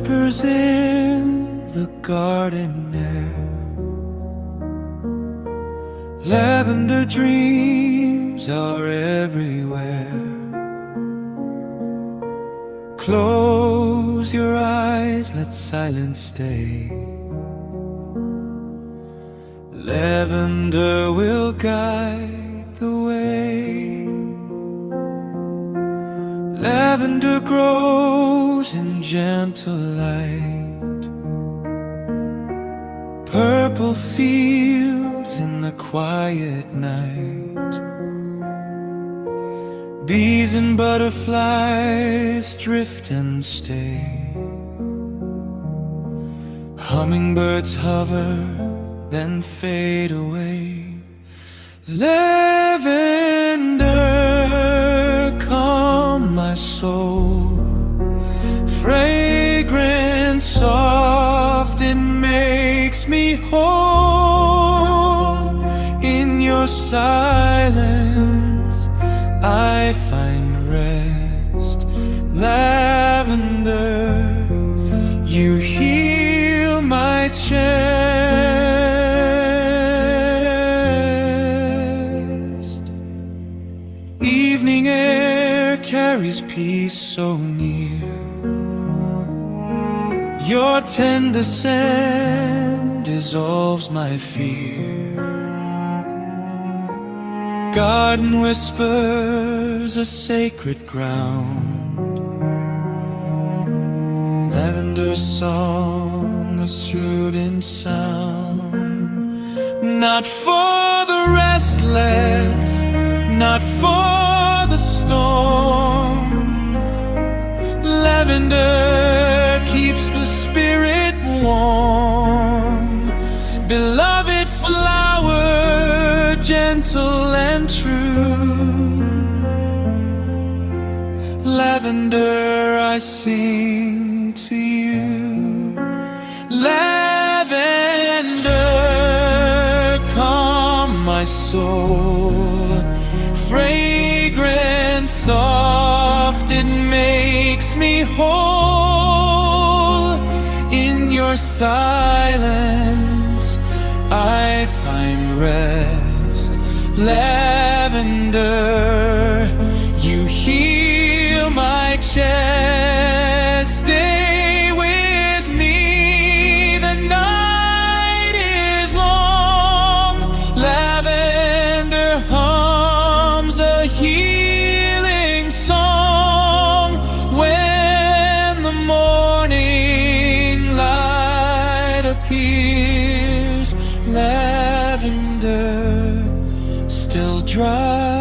whispers in the garden air. Lavender dreams are everywhere. Close your eyes, let silence stay. Lavender will guide the way. Lavender grows in gentle light. Purple fields in the quiet night. Bees and butterflies drift and stay. Hummingbirds hover, then fade away. Lavender, calm my soul. Fragrant, soft, it makes me whole. In your silence I find rest. Lavender, you heal my chest. Evening air carries peace so near. Your tender scent dissolves my fear. Garden whispers a sacred ground. Lavender's song a soothing sound. Not for the restless, not for the storm. Lavender keeps the spirit warm. Beloved flower, gentle and true. Lavender, I sing to you. Lavender, calm my soul. Fragrant, soft, it makes me whole. In your silence I find rest. Lavender, you heal my chest. Stay with me, the night is long. Lavender hums a healing song. When the morning light appears, lavender still dry